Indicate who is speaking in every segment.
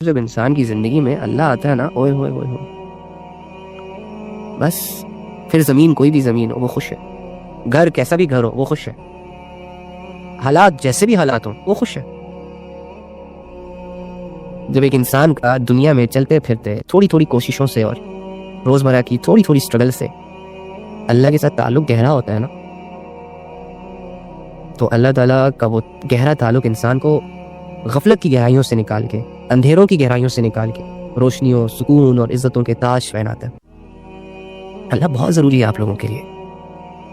Speaker 1: جب انسان کی زندگی میں اللہ آتا ہے نا، اوئے ہوئے ہوئے ہوئے، بس پھر زمین کوئی بھی زمین ہو وہ خوش ہے، گھر کیسا بھی گھر ہو وہ خوش ہے، حالات جیسے بھی حالات ہوں وہ خوش ہے۔ جب ایک انسان کا دنیا میں چلتے پھرتے تھوڑی تھوڑی کوششوں سے اور روزمرہ کی تھوڑی تھوڑی سٹرگل سے اللہ کے ساتھ تعلق گہرا ہوتا ہے نا، تو اللہ تعالیٰ کا وہ گہرا تعلق انسان کو غفلت کی گہرائیوں سے نکال کے، اندھیروں کی گہرائیوں سے نکال کے روشنیوں، سکون اور عزتوں کے تاج پہناتا ہے۔ اللہ بہت ضروری ہے آپ لوگوں کے لیے،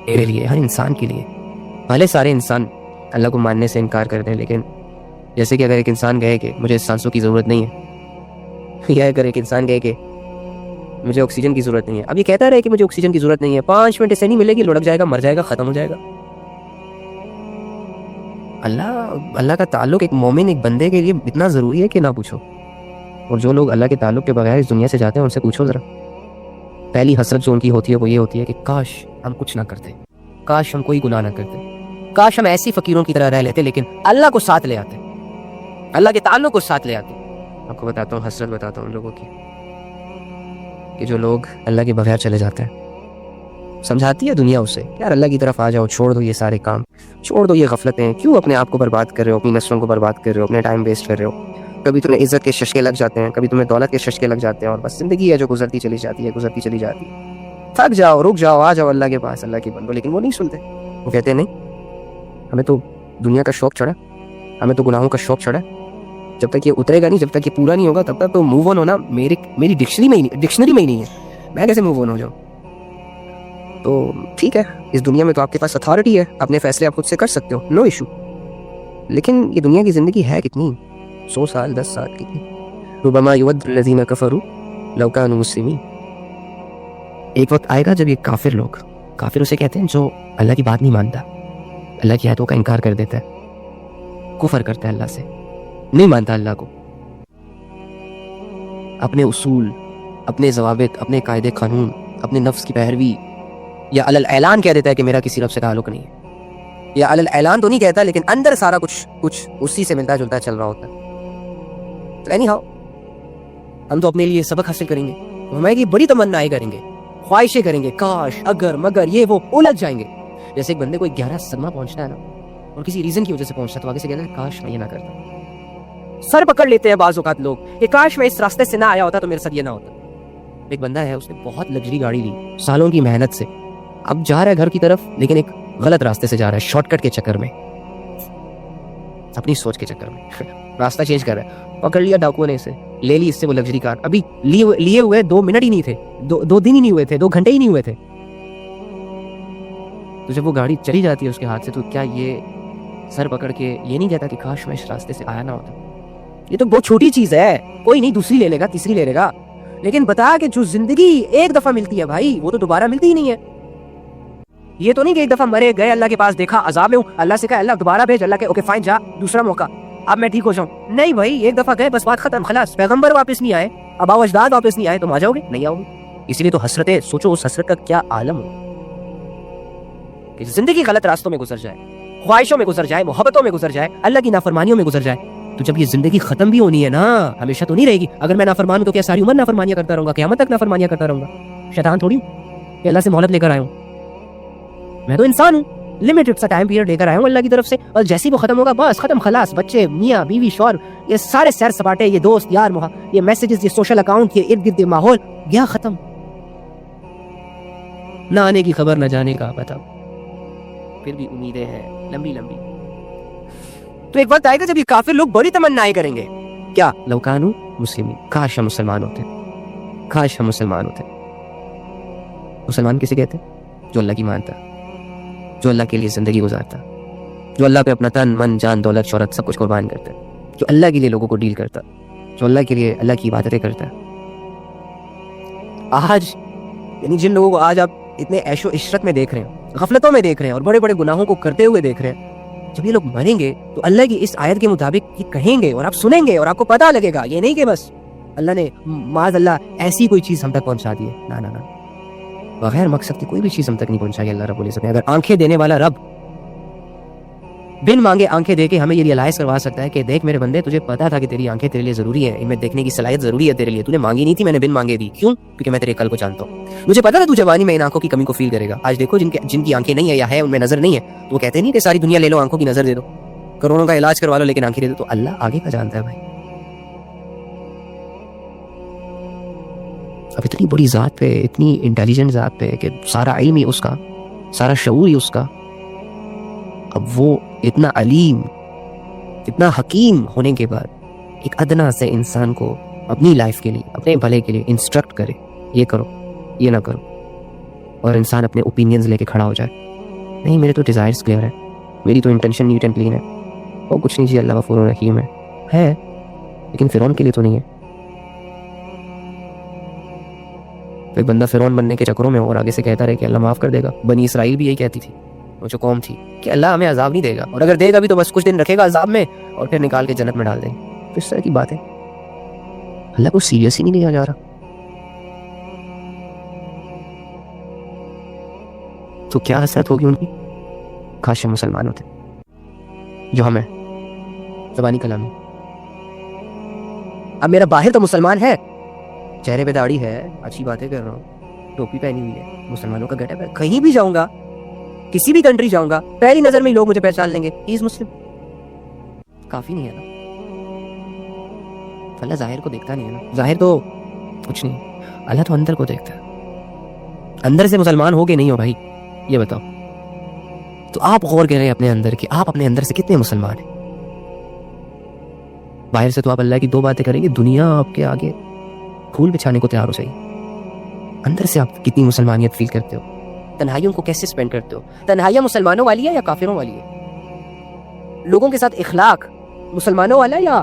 Speaker 1: میرے لیے، ہر انسان کے لیے۔ بھلے سارے انسان اللہ کو ماننے سے انکار کرتے ہیں، لیکن جیسے کہ اگر ایک انسان کہے کہ مجھے سانسوں کی ضرورت نہیں ہے، یا اگر ایک انسان کہے کہ مجھے آکسیجن کی ضرورت نہیں ہے، اب یہ کہتا رہے کہ مجھے آکسیجن کی ضرورت نہیں ہے، 5 منٹ اسے نہیں ملے گی، لڑک جائے گا، مر جائے گا، ختم ہو جائے گا۔ اللہ کا تعلق ایک مومن، ایک بندے کے لیے اتنا ضروری ہے کہ نہ پوچھو۔ اور جو لوگ اللہ کے تعلق کے بغیر اس دنیا سے جاتے ہیں ان سے پوچھو ذرا، پہلی حسرت جو ان کی ہوتی ہے وہ یہ ہوتی ہے کہ کاش ہم کچھ نہ کرتے، کاش ہم کوئی گناہ نہ کرتے، کاش ہم ایسی فقیروں کی طرح رہ لیتے لیکن اللہ کو ساتھ لے آتے، اللہ کے تعلق کو ساتھ لے آتے۔ آپ کو بتاتا ہوں، حسرت بتاتا ہوں ان لوگوں کی، کہ جو لوگ اللہ کے بغیر چلے جاتے ہیں، سمجھاتی ہے دنیا اسے یار اللہ کی طرف آ جاؤ، چھوڑ دو یہ سارے کام، چھوڑ دو یہ غفلتیں، کیوں اپنے آپ کو برباد کر رہے ہو، اپنی نسلوں کو برباد کر رہے ہو، اپنے ٹائم ویسٹ کر رہے ہو، کبھی تمہیں عزت کے ششکے لگ جاتے ہیں، کبھی تمہیں دولت کے ششکے لگ جاتے ہیں، اور بس زندگی ہے جو گزرتی چلی جاتی ہے، گزرتی چلی جاتی ہے، تھک جاؤ، رک جاؤ، آ جاؤ اللہ کے پاس، اللہ کی بندو۔ لیکن وہ نہیں سنتے، وہ کہتے ہیں نہیں، ہمیں تو دنیا کا شوق چڑھا، ہمیں تو گناہوں کا شوق چڑھا، جب تک یہ اترے گا نہیں، جب تک یہ پورا نہیں ہوگا تب تک تو موو آن ہونا میری ڈکشنری میں ہی نہیں ہے، میں کیسے موو آن ہو جاؤں؟ تو ٹھیک ہے، اس دنیا میں تو آپ کے پاس اتھارٹی ہے، اپنے فیصلے آپ خود سے کر سکتے ہو، نو ایشو، لیکن یہ دنیا کی زندگی ہے کتنی؟ 100 سال، 10 سال کی تھی۔ ربما یود الذین کفروا لو کانوا مسلمین۔ ایک وقت آئے گا جب یہ کافر اسے کہتے ہیں جو اللہ کی بات نہیں مانتا، اللہ کی آیتوں کا انکار کر دیتا ہے، کفر کرتا ہے اللہ سے، نہیں مانتا اللہ کو، اپنے اصول، اپنے ضوابط، اپنے قاعدے قانون، اپنے نفس کی پیروی، یا علی الاعلان کہہ دیتا ہے کہ میرا کسی رب سے تعلق نہیں ہے، یا علی الاعلان تو نہیں کہتا لیکن اندر سارا کچھ اسی سے ملتا جلتا چل رہا ہوتا ہے۔ تو اینی ہاؤ، ہم تو اپنے لیے سبق حاصل کریں گے، ہمیں بڑی تمنائیں کریں گے، خواہشیں کریں گے، کاش، اگر، مگر، یہ وہ الجھ جائیں گے۔ جیسے ایک بندے کو ایک گہرا صدمہ پہنچتا ہے نا، اور کسی ریزن کی وجہ سے پہنچتا ہے، تو آگے سے کہتا ہے کاش میں یہ نہ کرتا، سر پکڑ لیتے ہیں بعض اوقات لوگ کہ کاش میں اس راستے سے نہ آیا ہوتا تو میرے ساتھ یہ نہ ہوتا۔ ایک بندہ ہے، اس نے بہت لگژری گاڑی لی سالوں کی محنت سے، اب جا رہا ہے گھر کی طرف لیکن ایک غلط راستے سے جا رہا ہے، شارٹ کٹ کے چکر میں، اپنی سوچ کے چکر میں راستہ چینج کر رہا ہے، پکڑ لیا ڈاکوؤں نے اسے، لے لی اس سے وہ لگژری کار، ابھی لیے ہوئے 2 منٹ ہی نہیں تھے، 2 دن ہی نہیں ہوئے تھے، 2 گھنٹے ہی نہیں ہوئے تھے، تو جب وہ گاڑی چلی جاتی ہے اس کے ہاتھ سے، تو کیا یہ سر پکڑ کے یہ نہیں کہتا کہ کاش میں اس راستے سے آیا نہ ہوتا؟ یہ تو بہت چھوٹی چیز ہے، کوئی نہیں، دوسری لے لے گا، تیسری لے لے گا، لیکن بتا کہ جو زندگی ایک دفعہ ملتی ہے بھائی، وہ تو دوبارہ ملتی ہی نہیں ہے۔ یہ تو نہیں کہ ایک دفعہ مرے گئے، اللہ کے پاس دیکھا عذاب میں ہوں، اللہ سے کہا اللہ دوبارہ بھیج، اللہ کہ اوکے فائن، جا، دوسرا موقع، اب میں ٹھیک ہو جاؤں۔ نہیں بھائی، ایک دفعہ گئے بس بات ختم، خلاص، پیغمبر واپس نہیں آئے، آباء و اجداد واپس نہیں آئے، تم آ جاؤ گے؟ نہیں آؤ گے۔ اسی لیے تو حسرتیں، سوچو اس حسرت کا کیا عالم ہو کہ زندگی غلط راستوں میں گزر جائے، خواہشوں میں گزر جائے، محبتوں میں گزر جائے، اللہ کی نافرمانیوں میں گزر جائے، تو جب یہ زندگی ختم بھی ہونی ہے نا، ہمیشہ تو نہیں رہے گی۔ اگر میں نافرمان ہوں تو کیا ساری عمر نافرمانیاں کرتا رہوں گا، قیامت تک نافرمانیاں کرتا رہوں گا؟ شیطان تھوڑی ہوں کہ اللہ سے مہلت لے کر آیا ہوں، میں تو انسان ہوں، لمیٹڈ سا ٹائم پیریڈ لے کر آیا ہوں اللہ کی طرف سے، اور جیسے وہ ختم ہوگا بس ختم، خلاص، بچے، میاں بیوی، شوہر، یہ سارے سیر سپاٹے، یہ دوست یار، یہ میسیجز، یہ سوشل اکاؤنٹ، یہ ارد گرد ماحول گیا ختم، نہ آنے کی خبر، نہ جانے کا پتہ، پھر بھی امیدیں ہیں لمبی لمبی۔ تو ایک وقت آئے گا جب یہ کافر لوگ بڑی تمنائیں کریں گے، کیا؟ لو کانوا مسلمین، کاش ہم مسلمان ہوتے، کاش ہم مسلمان ہوتے۔ مسلمان کسے کہتے ہیں؟ جو اللہ کی مانتا، جو اللہ کے لیے زندگی گزارتا، جو اللہ پہ اپنا تن، من، جان، دولت، شہرت سب کچھ قربان کرتا ہے، جو اللہ کے لیے لوگوں کو ڈیل کرتا، جو اللہ کے لیے اللہ کی عبادتیں کرتا ہے۔ آج یعنی جن لوگوں کو آج آپ اتنے عیش و عشرت میں دیکھ رہے ہیں، غفلتوں میں دیکھ رہے ہیں، اور بڑے بڑے گناہوں کو کرتے ہوئے دیکھ رہے ہیں، جب یہ لوگ مریں گے تو اللہ کی اس آیت کے مطابق یہ کہیں گے اور آپ سنیں گے اور آپ کو پتہ لگے گا، یہ نہیں کہ بس اللہ نے معاذ اللہ ایسی کوئی چیز ہم تک پہنچا دی ہے، نہ نہ نہ، بغیر مقصد کی کوئی بھی چیز ہم تک نہیں پہنچائی اللہ رب العزت نے۔ اگر آنکھیں دینے والا رب بن مانگے آنکھیں دے کے ہمیں یہ ریئلائز کروا سکتا ہے کہ دیکھ میرے بندے، تجھے پتا تھا کہ تیری آنکھیں تیرے لیے ضروری ہیں، ان میں دیکھنے کی صلاحیت ضروری ہے تیرے لیے، تو نے مانگی نہیں تھی، میں نے بن مانگے دی. کیوں؟ کیونکہ میں تیرے کل کو جانتا ہوں. مجھے پتا تھا تو جوانی میں ان آنکھوں کی کمی کو فیل کرے گا. آج دیکھو جن کی آنکھیں نہیں ہے یا ہے ان میں نظر نہیں ہے، تو وہ کہتے نہیں کہ ساری دنیا لے لو، آنکھوں کی نظر دے دو، کروڑوں کا علاج کروا لو لیکن آنکھیں دے دو. تو اللہ آگے کا جانتا ہے بھائی. اب اتنی بڑی ذات پہ، اتنی انٹیلیجنٹ ذات پہ کہ سارا علم ہی اس کا، سارا شعور ہی اس کا، اب وہ اتنا علیم، اتنا حکیم ہونے کے بعد ایک ادنا سے انسان کو اپنی لائف کے لیے، اپنے بھلے کے لیے انسٹرکٹ کرے، یہ کرو یہ نہ کرو، اور انسان اپنے اوپینینز لے کے کھڑا ہو جائے. نہیں، میرے تو ڈیزائرز کلیئر ہے، میری تو انٹینشن نیٹ اینڈ کلین ہے، وہ کچھ نہیں جی، اللہ غفور رحیم ہے لیکن فرعون کے لیے تو نہیں ہے. ایک بندہ فرعون بننے کے چکروں میں اور آگے سے کہتا رہے کہ اللہ معاف کر دے گا. بنی اسرائیل بھی یہی کہتی تھی، وہ جو قوم تھی، کہ اللہ ہمیں عذاب نہیں دے گا، اور اگر دے گا بھی تو بس کچھ دن رکھے گا عذاب میں اور پھر نکال کے جنت میں ڈال دیں گے. تو اس طرح کی بات ہے، اللہ کو سیریس ہی نہیں لیا جا رہا. تو کیا حسرت ہوگی ان کی، کاش ہم مسلمان ہوتے جو ہمیں زبانی کلامی. اب میرا باہر تو مسلمان ہے، چہرے پہ داڑھی ہے، اچھی باتیں کر رہا ہوں، ٹوپی پہنی ہوئی ہے، مسلمانوں کا گیٹ اپ ہے، کہیں بھی جاؤں گا، کسی بھی کنٹری جاؤں گا، پہلی نظر میں لوگ مجھے پہچان لیں گے، ہی از مسلم. کافی نہیں ہے نا؟ اللہ ظاہر کو دیکھتا نہیں ہے نا، ظاہر تو کچھ نہیں، اللہ تو اندر کو دیکھتا ہے. اندر سے مسلمان ہو کہ نہیں ہو بھائی، یہ بتاؤ. تو آپ غور کریں اپنے اندر کہ آپ اپنے اندر سے کتنے مسلمان ہیں. باہر سے تو آپ اللہ کی دو باتیں کریں گے، دنیا آپ کے آگے پھول بچھانے کو تیار ہو جائے. اندر سے آپ کتنی مسلمانیت فیل کرتے ہو، تنہائیوں کو کیسے سپینڈ کرتے ہو. تنہائیاں مسلمانوں والی ہے یا کافروں والی ہے؟ لوگوں کے ساتھ اخلاق مسلمانوں والا ہے یا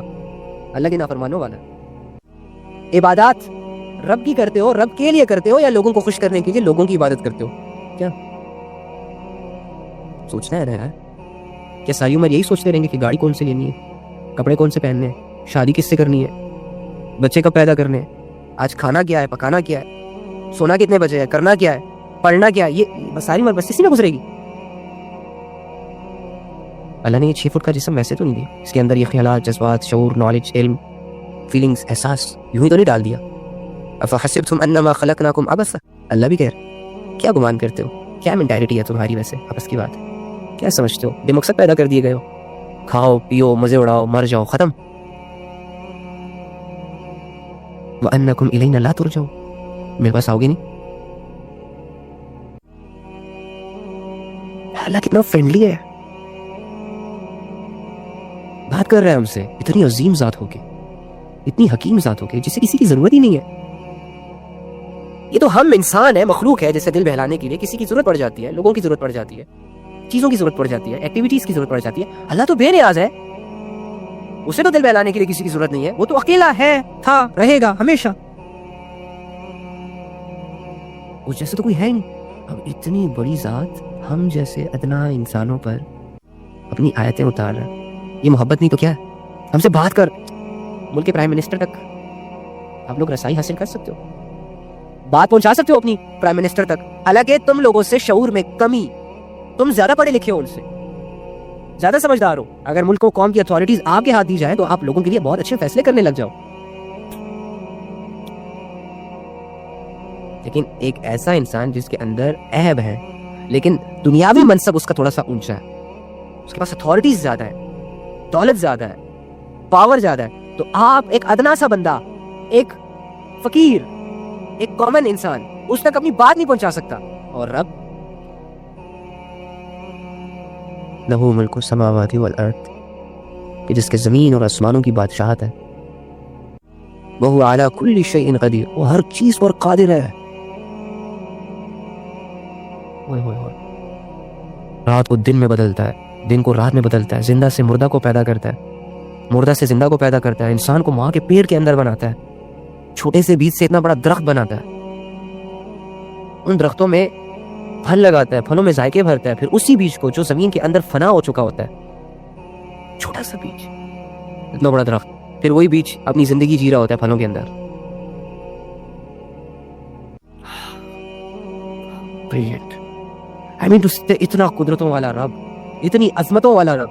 Speaker 1: اللہ کے نافرمانوں والا ہے؟ عبادات رب کی کرتے ہو، رب کے لیے کرتے ہو، یا لوگوں کو خوش کرنے کے لیے لوگوں کی عبادت کرتے ہو؟ کیا سوچنا ہے نا یار. کیا ساری عمر یہی سوچتے رہیں گے کہ گاڑی کون سے لینی ہے، کپڑے کون سے پہننے ہیں، شادی کس سے کرنی ہے، بچے کب پیدا کرنے ہیں، آج کھانا کیا ہے، پکانا کیا ہے، سونا کتنے بجے ہے، کرنا کیا ہے، پڑھنا کیا ہے؟ یہ بس ساری عمر بس اسی میں گزرے گی. اللہ نے یہ 6 فٹ کا جسم ویسے تو نہیں دیا، اس کے اندر یہ خیالات، جذبات، شعور، نالج، علم، فیلنگز، احساس یوں ہی تو نہیں ڈال دیا. افحسبتم انما خلقناکم عبثا، اللہ بھی کہہ رہا کیا گمان کرتے ہو، کیا مینٹالٹی ہے تمہاری، ویسے آپس کی بات ہے، کیا سمجھتے ہو بے مقصد پیدا کر دیے گئے ہو، کھاؤ پیو مزے اڑاؤ مر جاؤ ختم. وانکم الینا لا ترجعون، میرے پاس آؤ گے نہیں. اللہ کتنا فرینڈلی ہے، بات کر رہا ہے ہم سے، اتنی عظیم ذات ہو کے، اتنی حکیم ذات ہو کے جسے کسی کی ضرورت ہی نہیں ہے. یہ تو ہم انسان ہیں، مخلوق ہے، جیسے دل بہلانے کے لیے کسی کی ضرورت پڑ جاتی ہے، لوگوں کی ضرورت پڑ جاتی ہے، چیزوں کی ضرورت پڑ جاتی ہے، ایکٹیویٹیز کی ضرورت پڑ جاتی ہے. اللہ تو بے نیاز ہے، اسے تو دل بہلانے کے لیے کسی کی ضرورت نہیں ہے، وہ تو اکیلا ہے، تھا، رہے گا ہمیشہ، اس جیسے تو کوئی ہے نہیں. اب اتنی بڑی ذات ہم جیسے ادنا انسانوں پر اپنی آیتیں اتار رہا ہے. یہ محبت نہیں تو کیا ہے؟ ہم سے بات کر، ملک کے پرائم منسٹر تک آپ لوگ رسائی حاصل کر سکتے ہو، بات پہنچا سکتے ہو اپنی پرائم منسٹر تک. حالانکہ تم لوگوں سے شعور میں کمی، تم زیادہ پڑھے لکھے ہو، ان سے زیادہ سمجھدار ہو. اگر ملک و قوم کی اتھارٹیز آپ کے ہاتھ دی جائیں تو آپ لوگوں کے لیے بہت اچھے فیصلے کرنے لگ جاؤ. لیکن ایک ایسا انسان جس کے اندر عیب ہے لیکن دنیاوی منصب اس کا تھوڑا سا اونچا ہے، اس کے پاس اتھارٹیز زیادہ ہے، دولت زیادہ ہے، پاور زیادہ ہے، تو آپ ایک ادنا سا بندہ، ایک فقیر، ایک کامن انسان اس تک اپنی بات نہیں پہنچا سکتا. اور رب لہو ملک السماوات والارض، کہ جس کے زمین اور آسمانوں کی بادشاہت ہے، وہو علی کل شیء قدیر، وہ ہر چیز پر قادر ہے. رات کو دن میں بدلتا ہے، دن کو رات میں بدلتا ہے، زندہ سے مردہ کو پیدا کرتا ہے، مردہ سے زندہ کو پیدا کرتا ہے، انسان کو ماں کے پیٹ کے اندر بناتا ہے، چھوٹے سے بیج سے اتنا بڑا درخت بناتا ہے، ان درختوں میں پھل لگاتا ہے، پھلوں میں ذائقے بھرتا ہے، پھر اسی بیج کو جو زمین کے اندر فنا ہو چکا ہوتا ہے، چھوٹا سا بیج، اتنا بڑا درخت، پھر وہی بیج اپنی زندگی جی رہا ہوتا ہے پھلوں کے اندر. بریلینٹ. اتنا قدرتوں والا رب، اتنی عظمتوں والا رب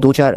Speaker 1: 2-4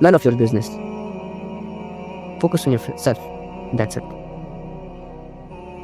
Speaker 1: none of your business. Focus on yourself. That's it.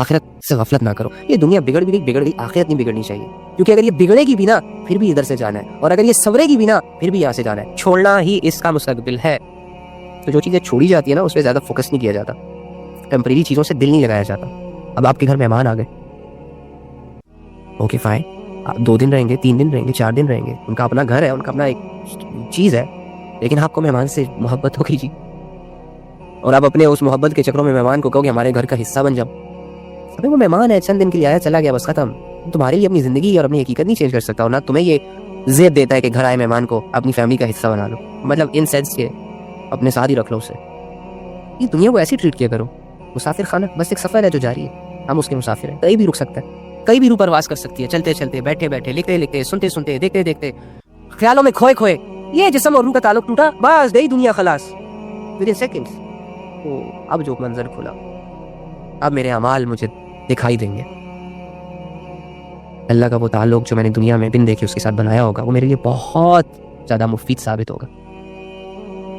Speaker 1: آخرت سے غفلت نہ کرو. یہ دنیا بگڑ بھی گئی, بگڑ گئی, آخرت نہیں بگڑنی چاہیے, کیونکہ اگر یہ بگڑے گی بھی نا پھر بھی ادھر سے جانا ہے, اور اگر یہ سورے گی بھی نا پھر بھی یہاں سے جانا ہے. چھوڑنا ہی اس کا مستقبل ہے. تو جو چیزیں چھوڑی جاتی ہے نا اس پہ زیادہ فوکس نہیں کیا جاتا, ٹیمپریری چیزوں سے دل نہیں لگایا جاتا. اب آپ کے گھر مہمان آ گئے, اوکے فائن, آپ 2 دن رہیں گے, 3 دن رہیں گے, 4 دن رہیں گے, ان کا اپنا گھر ہے, ان کا اپنا ایک چیز ہے, لیکن آپ کو مہمان سے محبت ہو کیجیے, اور آپ اپنے اس محبت کے چکروں میں مہمان کو کہو کہ ہمارے گھر کا حصہ بن جاؤ. ابھی وہ مہمان ہے, چند دن کے لیے آیا, چلا گیا, بس ختم. تمہارے لیے اپنی زندگی اور اپنی حقیقت نہیں چینج کر سکتا, اور نہ تمہیں یہ زیب دیتا ہے کہ گھر آئے مہمان کو اپنی فیملی کا حصہ بنا لو. مطلب ان سینس کے اپنے ساتھ ہی رکھ لو اسے. یہ دنیا کو ایسی ٹریٹ کیا کرو, مسافر خانہ بس ایک سفر ہے جو جاری ہے, ہم اس کے مسافر ہیں, کہیں بھی رک سکتا ہے, کہیں بھی روح پرواز کر سکتی ہے, چلتے چلتے, بیٹھے بیٹھے, لکھتے لکھتے, سنتے سنتے, دیکھتے دیکھتے, خیالوں میں کھوئے کھوئے, یہ جسم اور روح کا تعلق ٹوٹا, بس گئی دنیا خلاص ود سیکنڈز. اب جو منظر کھلا, اب میرے اعمال مجھے دکھائی دیں گے. اللہ کا وہ تعلق جو میں نے دنیا میں بن دیکھے اس کے ساتھ بنایا ہوگا, وہ میرے لیے بہت زیادہ مفید ثابت ہوگا.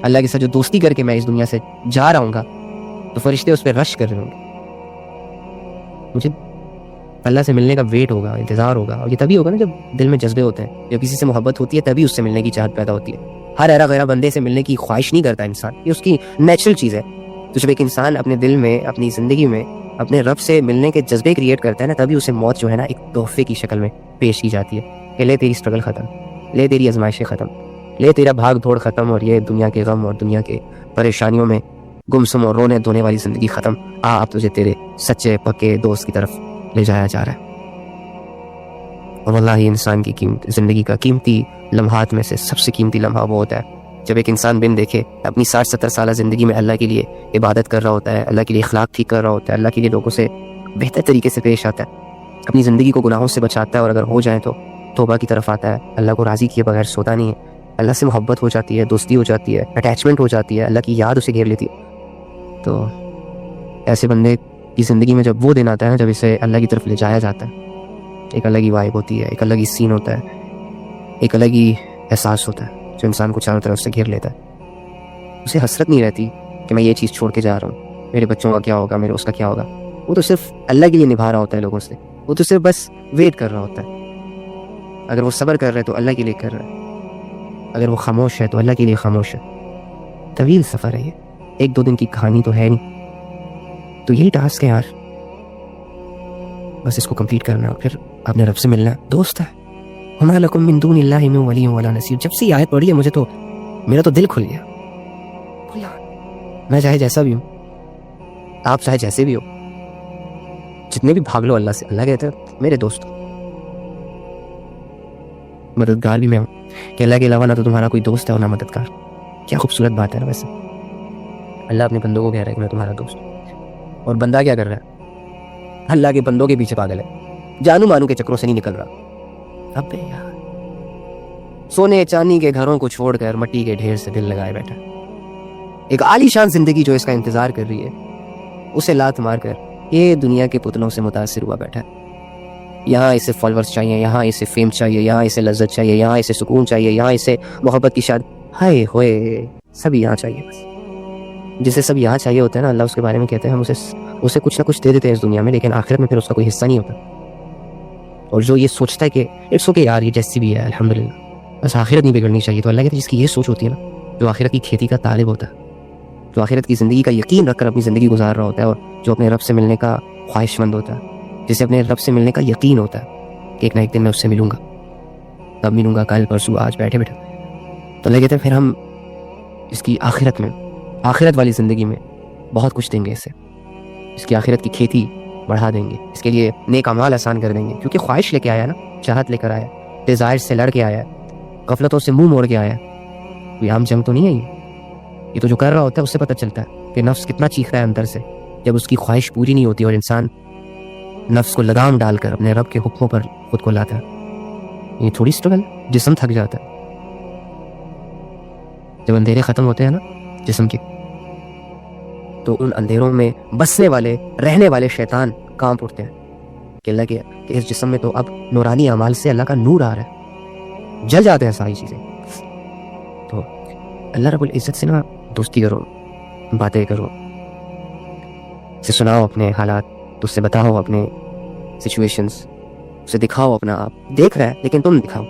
Speaker 1: اللہ کے ساتھ جو دوستی کر کے میں اس دنیا سے جا رہا ہوں گا تو فرشتے اس پہ رش کر رہے ہوں گے. مجھے اللہ سے ملنے کا ویٹ ہوگا, انتظار ہوگا, اور یہ تبھی ہوگا نا جب دل میں جذبے ہوتے ہیں, جب کسی سے محبت ہوتی ہے تبھی اس سے ملنے کی چاہت پیدا ہوتی ہے. ہر ایرا غیرہ بندے سے ملنے کی خواہش نہیں کرتا انسان, یہ اس کی نیچرل چیز ہے. تو جب ایک انسان اپنے دل میں, اپنی زندگی میں اپنے رب سے ملنے کے جذبے کریٹ کرتا ہے نا, تبھی اسے موت جو ہے نا ایک تحفے کی شکل میں پیش کی جاتی ہے کہ لے تیری اسٹرگل ختم, لے تیری آزمائشیں ختم, لے تیرا بھاگ دھوڑ ختم, اور یہ دنیا کے غم اور دنیا کے پریشانیوں میں گمسم اور رونے دھونے والی زندگی ختم. اب تجھے تیرے سچے پکے دوست کی طرف لے جایا جا رہا ہے. اور واللہ انسان کی زندگی کا قیمتی لمحات میں سے سب سے قیمتی لمحہ وہ ہوتا ہے جب ایک انسان بن دیکھے اپنی 60-70 سالہ زندگی میں اللہ کے لیے عبادت کر رہا ہوتا ہے, اللہ کے لیے اخلاق ٹھیک کر رہا ہوتا ہے, اللہ کے لیے لوگوں سے بہتر طریقے سے پیش آتا ہے, اپنی زندگی کو گناہوں سے بچاتا ہے, اور اگر ہو جائیں تو توبہ کی طرف آتا ہے, اللہ کو راضی کیے بغیر سوتا نہیں ہے, اللہ سے محبت ہو جاتی ہے, دوستی ہو جاتی ہے, اٹیچمنٹ ہو جاتی ہے, اللہ کی یاد اسے گھیر لیتی ہے. تو ایسے بندے کی زندگی میں جب وہ دن آتا ہے نا جب اسے اللہ کی طرف لے جایا جاتا ہے, ایک الگ ہی وائب ہوتی ہے, ایک الگ ہی سین ہوتا ہے, ایک الگ ہی احساس ہوتا ہے جو انسان کو چاروں طرف سے گھیر لیتا ہے. اسے حسرت نہیں رہتی کہ میں یہ چیز چھوڑ کے جا رہا ہوں, میرے بچوں کا کیا ہوگا, میرے اس کا کیا ہوگا. وہ تو صرف اللہ کے لیے نبھا رہا ہوتا ہے لوگوں سے, وہ تو صرف بس ویٹ کر رہا ہوتا ہے. اگر وہ صبر کر رہا ہے تو اللہ کے لیے کر رہا ہے, اگر وہ خاموش ہے تو اللہ کے لیے خاموش ہے. طویل سفر ہے یہ, 1-2 دن کی کہانی تو ہے نہیں. تو یہی ٹاسک ہے یار, بس اس کو کمپلیٹ کرنا ہے, پھر اپنے رب سے ملنا. دوست ہے وما لکم من دون اللہ من ولی ولا نصیر. جب سے یہ آیت پڑھی ہے مجھے تو میرا تو دل کھل گیا. میں چاہے جیسا بھی ہوں, آپ چاہے جیسے بھی ہو, جتنے بھی بھاگ لو اللہ سے, اللہ کہتے ہیں میرے دوست مددگار بھی میں ہوں, کہ اللہ کے علاوہ نہ تو تمہارا کوئی دوست ہے اور نہ مددگار. کیا خوبصورت بات ہے نا. ویسے اللہ اپنے بندوں کو کہہ رہا ہے کہ میں تمہارا دوست ہوں, اور بندہ کیا کر رہا ہے, اللہ کے بندوں کے پیچھے پاگل ہے, جانو مانو کے چکروں سے نہیں نکل رہا. اب یار سونے چاندی کے گھروں کو چھوڑ کر مٹی کے ڈھیر سے دل لگائے بیٹھا, ایک عالی شان زندگی جو اس کا انتظار کر رہی ہے اسے لات مار کر یہ دنیا کے پتلوں سے متاثر ہوا بیٹھا ہے. یہاں اسے فالورز چاہیے, یہاں اسے فیم چاہیے, یہاں اسے لذت چاہیے, یہاں اسے سکون چاہیے, یہاں اسے محبت کی شاد, ہائے ہوئے سب یہاں چاہیے. بس جسے سب یہاں چاہیے ہوتا ہے نا, اللہ اس کے بارے میں کہتے ہیں ہم اسے کچھ نہ کچھ دے دیتے ہیں اس دنیا میں, لیکن آخرت میں پھر اس کا کوئی حصہ نہیں ہوتا. اور جو یہ سوچتا ہے کہ اٹس اوکے یار یہ جیسی بھی ہے الحمدللہ, بس آخرت نہیں بگڑنی چاہیے, تو اللہ کہتے ہیں جس کی یہ سوچ ہوتی ہے نا, جو آخرت کی کھیتی کا طالب ہوتا ہے, جو آخرت کی زندگی کا یقین رکھ کر اپنی زندگی گزار رہا ہوتا ہے, اور جو اپنے رب سے ملنے کا خواہش مند ہوتا ہے, جسے اپنے رب سے ملنے کا یقین ہوتا ہے کہ ایک نہ ایک دن میں اس سے ملوں گا, تب ملوں گا, کل پرسوں آج بیٹھے بیٹھے, تو اللہ کہتے ہیں پھر ہم اس کی آخرت میں, آخرت والی زندگی میں بہت کچھ دیں گے اسے, اس کی آخرت کی کھیتی بڑھا دیں گے, اس کے لیے نیک اعمال آسان کر دیں گے, کیونکہ خواہش لے کے آیا نا, چاہت لے کر آیا, ڈیزائر سے لڑ کے آیا, غفلتوں سے منہ موڑ کے آیا. کوئی عام جنگ تو نہیں ہے یہ تو جو کر رہا ہوتا ہے اس سے پتہ چلتا ہے کہ نفس کتنا چیختا ہے اندر سے جب اس کی خواہش پوری نہیں ہوتی اور انسان نفس کو لگام ڈال کر اپنے رب کے حکموں پر خود کو لاتا ہے. یہ تھوڑی اسٹرگل, جسم تھک جاتا ہے جب اندھیرے ختم ہوتے ہیں نا جسم کے, تو ان اندھیروں میں بسنے والے رہنے والے شیطان کانپ اٹھتے ہیں کہ اللہ کہ اس جسم میں تو اب نورانی اعمال سے اللہ کا نور آ رہا ہے, جل جاتے ہیں ساری چیزیں. تو اللہ رب العزت سے نا دوستی کرو, باتیں کرو, اسے سناؤ اپنے حالات, تو اس سے بتاؤ اپنے سچویشنز، اسے دکھاؤ اپنا آپ، دیکھ رہا ہے لیکن تم دکھاؤ،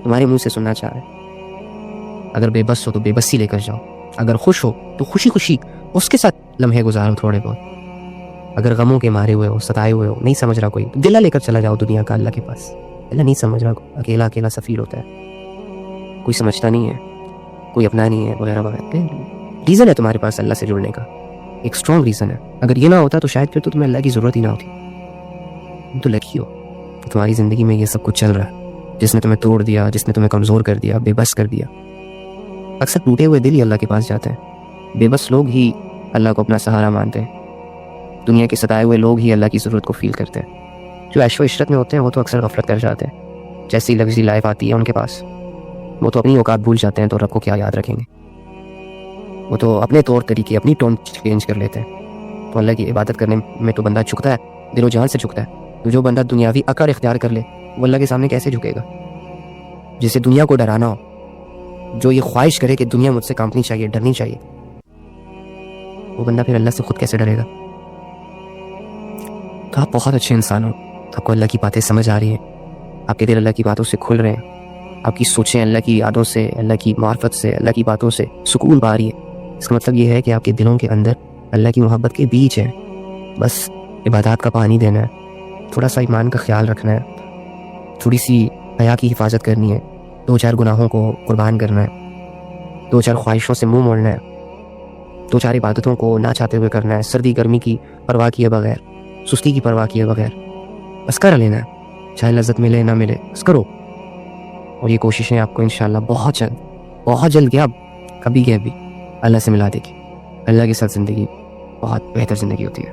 Speaker 1: تمہارے منہ سے سننا چاہ رہا ہے۔ اگر بے بس ہو تو بے بسی لے کر جاؤ، اگر خوش ہو تو خوشی خوشی اس کے ساتھ لمحے گزارو تھوڑے بہت، اگر غموں کے مارے ہوئے ہو، ستائے ہوئے ہو، نہیں سمجھ رہا کوئی، تو دلہ لے کر چلا جاؤ دنیا کا اللہ کے پاس۔ اللہ نہیں سمجھ رہا، اکیلا اکیلا سا فیل ہوتا ہے، کوئی سمجھتا نہیں ہے، کوئی اپنا نہیں ہے، وغیرہ وغیرہ۔ ریزن ہے تمہارے پاس اللہ سے جڑنے کا، ایک اسٹرانگ ریزن ہے۔ اگر یہ نہ ہوتا تو شاید پھر تو تمہیں اللہ کی ضرورت ہی نہ ہوتی۔ تم تو لکی ہو کہ تمہاری زندگی میں یہ سب کچھ چل رہا ہے، جس نے تمہیں توڑ دیا، جس نے تمہیں کمزور کر دیا، بے بس کر دیا۔ اکثر ٹوٹے ہوئے دل ہی اللہ کے پاس جاتے ہیں، بے بس لوگ ہی اللہ کو اپنا سہارا مانتے ہیں، دنیا کے ستائے ہوئے لوگ ہی اللہ کی ضرورت کو فیل کرتے ہیں۔ جو عیش و عشرت میں ہوتے ہیں وہ تو اکثر غفلت کر جاتے ہیں، جیسی لگژری لائف آتی ہے ان کے پاس وہ تو اپنی اوقات بھول جاتے ہیں، تو رب کو کیا یاد رکھیں گے؟ وہ تو اپنے طور طریقے، اپنی ٹون چینج کر لیتے ہیں۔ تو اللہ کی عبادت کرنے میں تو بندہ جھکتا ہے، دل و جان سے جھکتا ہے۔ تو جو بندہ دنیاوی عقل اختیار کر لے وہ اللہ کے سامنے کیسے جھکے گا؟ جسے دنیا کو ڈرانا ہو، جو یہ خواہش کرے کہ دنیا مجھ سے کانپنی چاہیے، ڈرنی چاہیے، وہ بندہ پھر اللہ سے خود کیسے ڈرے گا؟ تو آپ بہت اچھے انسان ہو، آپ کو اللہ کی باتیں سمجھ آ رہی ہیں، آپ کے دل اللہ کی باتوں سے کھل رہے ہیں، آپ کی سوچیں اللہ کی یادوں سے، اللہ کی معرفت سے، اللہ کی باتوں سے سکون پا رہی ہے۔ اس کا مطلب یہ ہے کہ آپ کے دلوں کے اندر اللہ کی محبت کے بیج ہیں، بس عبادات کا پانی دینا ہے، تھوڑا سا ایمان کا خیال رکھنا ہے، تھوڑی سی حیا کی حفاظت کرنی ہے، 2-4 گناہوں کو قربان کرنا ہے، 2-4 خواہشوں سے منہ موڑنا ہے، 2-4 عبادتوں کو نہ چاہتے ہوئے کرنا ہے، سردی گرمی کی پرواہ کیے بغیر، سستی کی پرواہ کیے بغیر، بس کر لینا ہے، چاہے لذت ملے نہ ملے، بس کرو۔ اور یہ کوششیں آپ کو انشاءاللہ بہت جلد کیا کبھی اللہ سے ملا دے گی۔ اللہ کے ساتھ زندگی بہت بہتر زندگی ہوتی ہے۔